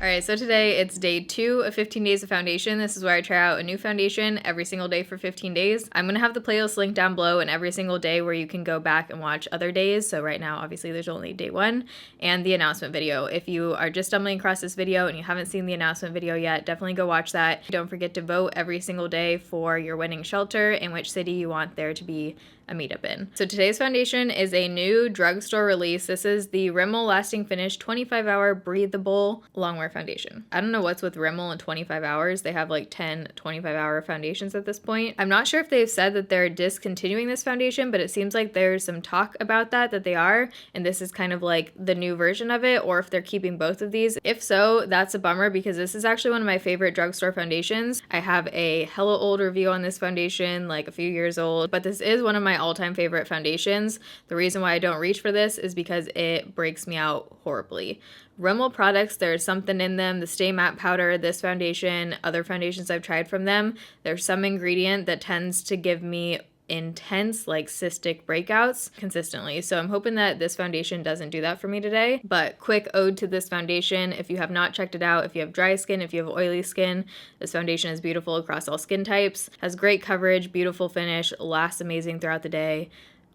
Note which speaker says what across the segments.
Speaker 1: Alright, so today it's day 2 of 15 days of foundation. This is where I try out a new foundation every single day for 15 days. I'm going to have the playlist linked down below and every single day where you can go back and watch other days. So right now, obviously, there's only day 1 and the announcement video. If you are just stumbling across this video and you haven't seen the announcement video yet, definitely go watch that. Don't forget to vote every single day for your winning shelter and which city you want there to be a meetup in. So today's foundation is a new drugstore release. This is the RIMMEL Lasting Finish 25-Hour Breathable Longwear Foundation. I don't know what's with RIMMEL and 25 hours. They have like 10 25-hour foundations at this point. I'm not sure if they've said that they're discontinuing this foundation, but it seems like there's some talk about that they are, and this is kind of like the new version of it, or if they're keeping both of these. If so, that's a bummer because this is actually one of my favorite drugstore foundations. I have a hella old review on this foundation, like a few years old, but this is one of my all-time favorite foundations. The reason why I don't reach for this is because it breaks me out horribly. RIMMEL products, there's something in them, the Stay Matte Powder, this foundation, other foundations I've tried from them, there's some ingredient that tends to give me intense like cystic breakouts consistently. So I'm hoping that this foundation doesn't do that for me today. But quick ode to this foundation. If you have not checked it out, if you have dry skin, if you have oily skin, this foundation is beautiful across all skin types, has great coverage, beautiful finish, lasts amazing throughout the day.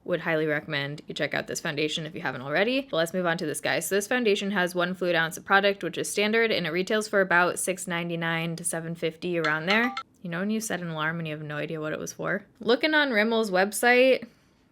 Speaker 1: Would highly recommend you check out this foundation if you haven't already. But let's move on to this guy. So this foundation has 1 fluid ounce of product, which is standard, and it retails for about $6.99 to $7.50 around there. You know when you set an alarm and you have no idea what it was for? Looking on RIMMEL's website,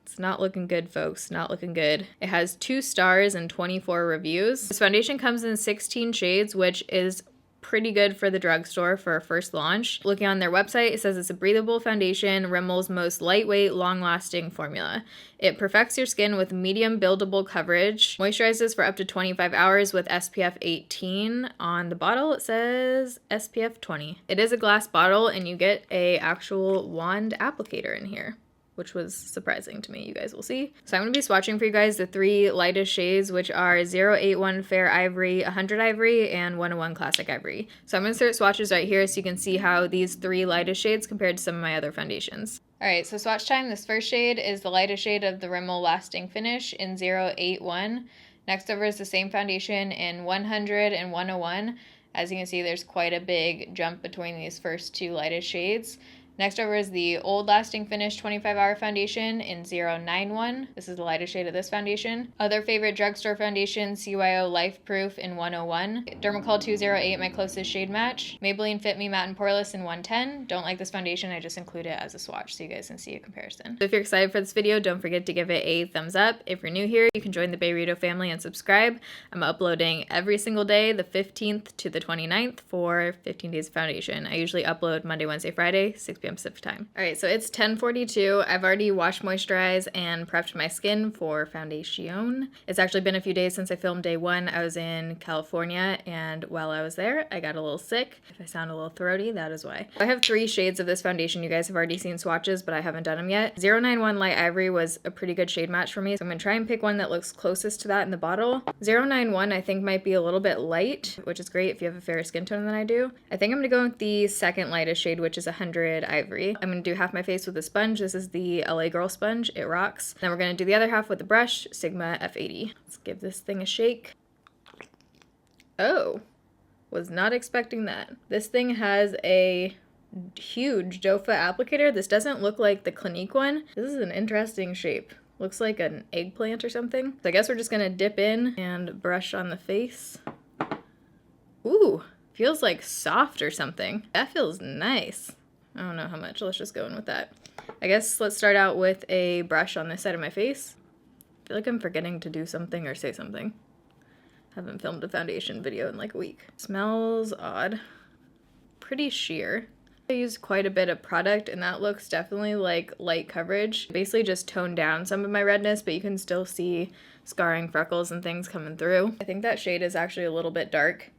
Speaker 1: it's not looking good, folks. Not looking good. It has 2 stars and 24 reviews. This foundation comes in 16 shades, which is pretty good for the drugstore for a first launch. Looking on their website, it says it's a breathable foundation, RIMMEL's most lightweight, long-lasting formula. It perfects your skin with medium buildable coverage, moisturizes for up to 25 hours with SPF 18. On the bottle, it says SPF 20. It is a glass bottle, and you get a actual wand applicator in here, which was surprising to me. You guys will see. So I'm going to be swatching for you guys the 3 lightest shades, which are 081 Fair Ivory, 100 Ivory, and 101 Classic Ivory. So I'm going to insert swatches right here so you can see how these 3 lightest shades compared to some of my other foundations. Alright, so swatch time. This first shade is the lightest shade of the RIMMEL Lasting Finish in 081. Next over is the same foundation in 100 and 101. As you can see, there's quite a big jump between these first 2 lightest shades. Next over is the Old Lasting Finish 25-Hour Foundation in 091. This is the lightest shade of this foundation. Other favorite drugstore foundation, CYO Life Proof in 101. Dermacol 208, my closest shade match. Maybelline Fit Me Matte and Poreless in 110. Don't like this foundation, I just include it as a swatch so you guys can see a comparison. So if you're excited for this video, don't forget to give it a thumbs up. If you're new here, you can join the Burrito family and subscribe. I'm uploading every single day, the 15th to the 29th for 15 days of foundation. I usually upload Monday, Wednesday, Friday, 6 p.m. Pacific time. Alright, so it's 10:42. I've already washed, moisturized, and prepped my skin for foundation. It's actually been a few days since I filmed day 1. I was in California, and while I was there, I got a little sick. If I sound a little throaty, that is why. I have 3 shades of this foundation. You guys have already seen swatches, but I haven't done them yet. 091 Light Ivory was a pretty good shade match for me, so I'm going to try and pick one that looks closest to that in the bottle. 091 I think might be a little bit light, which is great if you have a fairer skin tone than I do. I think I'm going to go with the second lightest shade, which is 100 Ivory. I'm going to do half my face with a sponge. This is the LA Girl sponge. It rocks. Then we're going to do the other half with the brush, Sigma F80. Let's give this thing a shake. Oh, was not expecting that. This thing has a huge doe foot applicator. This doesn't look like the Clinique one. This is an interesting shape. Looks like an eggplant or something. So I guess we're just going to dip in and brush on the face. Ooh, feels like soft or something. That feels nice. I don't know how much. Let's just go in with that. I guess let's start out with a brush on this side of my face. I feel like I'm forgetting to do something or say something. Haven't filmed a foundation video in like a week. Smells odd. Pretty sheer. I used quite a bit of product and that looks definitely like light coverage. Basically just toned down some of my redness, but you can still see scarring, freckles, and things coming through. I think that shade is actually a little bit dark.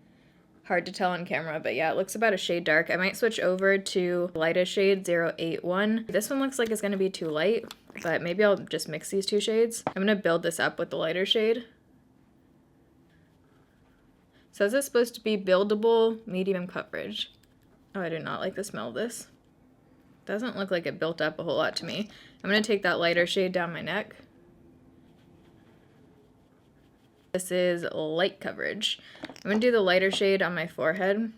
Speaker 1: Hard to tell on camera, but yeah, it looks about a shade dark. I might switch over to lightest shade 081. This one looks like it's going to be too light, but maybe I'll just mix these 2 shades. I'm going to build this up with the lighter shade. Says it's supposed to be buildable, medium coverage. Oh, I do not like the smell of this. Doesn't look like it built up a whole lot to me. I'm going to take that lighter shade down my neck. This is light coverage. I'm gonna do the lighter shade on my forehead.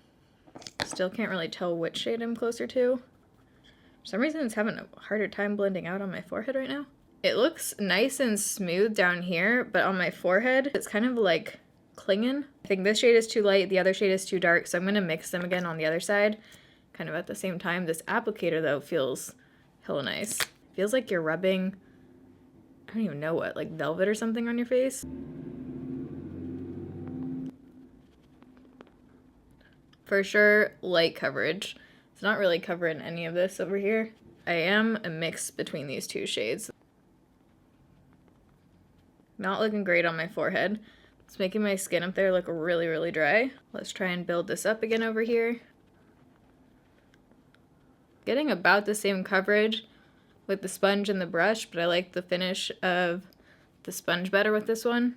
Speaker 1: Still can't really tell which shade I'm closer to. For some reason it's having a harder time blending out on my forehead right now. It looks nice and smooth down here, but on my forehead, it's kind of like clinging. I think this shade is too light, the other shade is too dark, so I'm gonna mix them again on the other side, kind of at the same time. This applicator though feels hella nice. Feels like you're rubbing, I don't even know what, like velvet or something on your face. For sure, light coverage. It's not really covering any of this over here. I am a mix between these two shades. Not looking great on my forehead. It's making my skin up there look really, really dry. Let's try and build this up again over here. Getting about the same coverage with the sponge and the brush, but I like the finish of the sponge better with this one.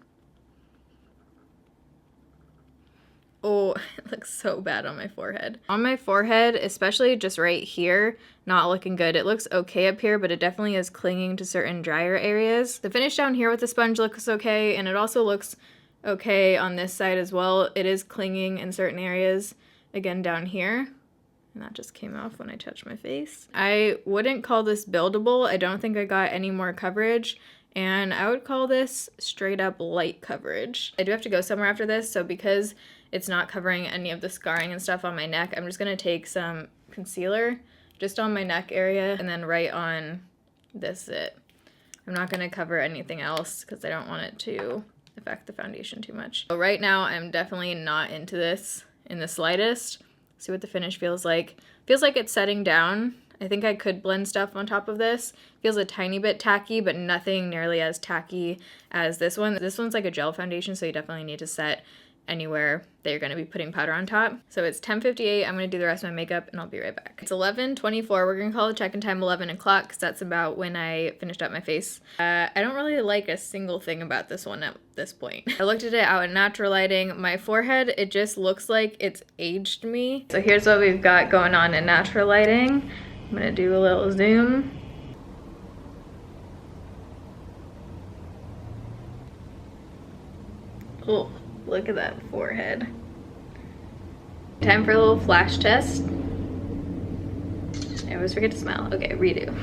Speaker 1: Oh, it looks so bad on my forehead. On my forehead, especially just right here, not looking good. It looks okay up here, but it definitely is clinging to certain drier areas. The finish down here with the sponge looks okay, and it also looks okay on this side as well. It is clinging in certain areas, again down here. And that just came off when I touched my face. I wouldn't call this buildable. I don't think I got any more coverage. And I would call this straight up light coverage. I do have to go somewhere after this, so because it's not covering any of the scarring and stuff on my neck, I'm just gonna take some concealer just on my neck area and then right on this it. I'm not gonna cover anything else because I don't want it to affect the foundation too much. So right now I'm definitely not into this in the slightest. See what the finish feels like. Feels like it's setting down. I think I could blend stuff on top of this. Feels a tiny bit tacky, but nothing nearly as tacky as this one. This one's like a gel foundation, so you definitely need to set anywhere that you're going to be putting powder on top. So it's 10:58. I'm going to do the rest of my makeup and I'll be right back. It's 11:24. We're going to call the check-in time 11 o'clock because that's about when I finished up my face. I don't really like a single thing about this one at this point. I looked at it out in natural lighting. My forehead, it just looks like it's aged me. So here's what we've got going on in natural lighting. I'm going to do a little zoom. Oh. Look at that forehead. Time for a little flash test. I always forget to smile. Okay, redo.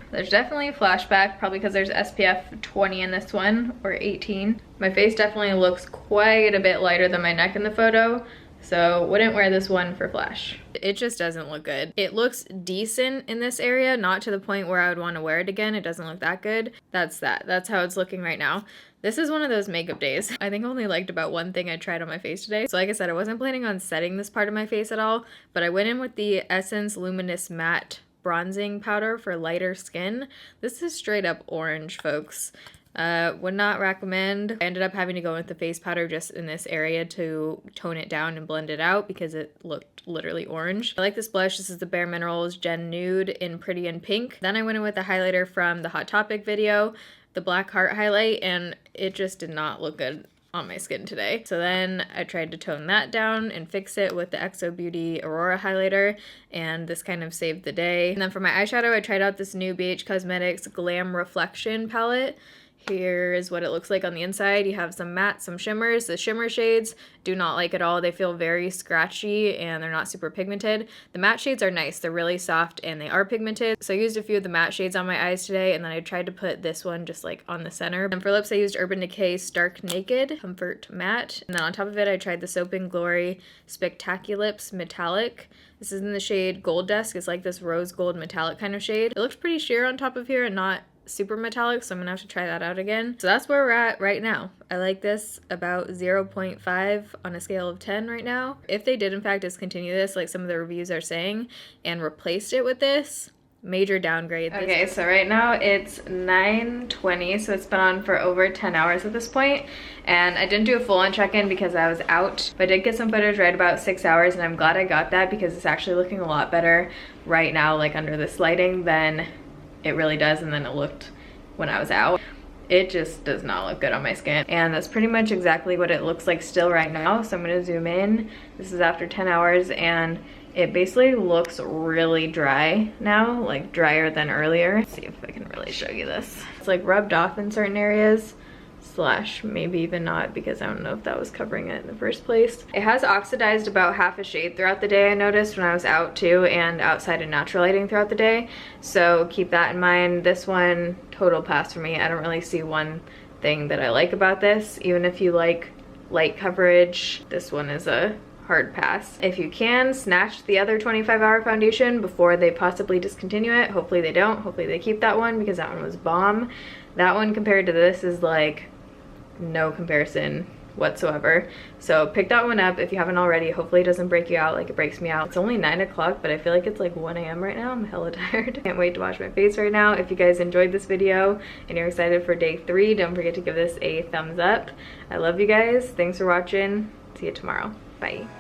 Speaker 1: There's definitely a flashback, probably because there's SPF 20 in this one, or 18. My face definitely looks quite a bit lighter than my neck in the photo, so wouldn't wear this one for flash. It just doesn't look good. It looks decent in this area, not to the point where I would want to wear it again. It doesn't look that good. That's that. That's how it's looking right now. This is one of those makeup days. I think I only liked about one thing I tried on my face today. So like I said, I wasn't planning on setting this part of my face at all, but I went in with the Essence Luminous Matte Bronzing Powder for lighter skin. This is straight up orange, folks. Would not recommend. I ended up having to go with the face powder just in this area to tone it down and blend it out because it looked literally orange. I like this blush. This is the Bare Minerals Gen Nude in Pretty in Pink. Then I went in with the highlighter from the Hot Topic video, the Black Heart highlight, and it just did not look good on my skin today. So then I tried to tone that down and fix it with the XO Beauty Aurora highlighter, and this kind of saved the day. And then for my eyeshadow, I tried out this new BH Cosmetics Glam Reflection palette. Here is what it looks like on the inside. You have some matte, some shimmers. The shimmer shades do not like at all. They feel very scratchy and they're not super pigmented. The matte shades are nice. They're really soft and they are pigmented. So I used a few of the matte shades on my eyes today, and then I tried to put this one just like on the center. And for lips, I used Urban Decay Stark Naked Comfort Matte. And then on top of it, I tried the Soap & Glory Spectaculips Metallic. This is in the shade Gold Dusk. It's like this rose gold metallic kind of shade. It looks pretty sheer on top of here and not super metallic, so I'm gonna have to try that out again. So that's where we're at right now. I like this about 0.5 on a scale of 10 right now. If they did in fact discontinue this, like some of the reviews are saying, and replaced it with this, major downgrade. Okay, so right now it's 9:20, so it's been on for over 10 hours at this point, and I didn't do a full-on check-in because I was out, but I did get some footage right about 6 hours, and I'm glad I got that because it's actually looking a lot better right now, like under this lighting, than it really does, and then it looked when I was out. It just does not look good on my skin, and that's pretty much exactly what it looks like still right now. So I'm gonna zoom in. This is after 10 hours, and it basically looks really dry now, like drier than earlier. Let's see if I can really show you this. It's like rubbed off in certain areas, slash maybe even not, because I don't know if that was covering it in the first place. It has oxidized about half a shade throughout the day, I noticed when I was out too, and outside in natural lighting throughout the day, so keep that in mind. This one, total pass for me. I don't really see one thing that I like about this. Even if you like light coverage, this one is a hard pass. If you can, snatch the other 25-hour foundation before they possibly discontinue it. Hopefully they don't. Hopefully they keep that one, because that one was bomb. That one compared to this is like no comparison whatsoever. So pick that one up if you haven't already. Hopefully it doesn't break you out like it breaks me out. It's only 9 o'clock, but I feel like it's like 1 a.m. right now. I'm hella tired. Can't wait to wash my face right now. If you guys enjoyed this video and you're excited for day 3, don't forget to give this a thumbs up. I love you guys. Thanks for watching. See you tomorrow. Bye.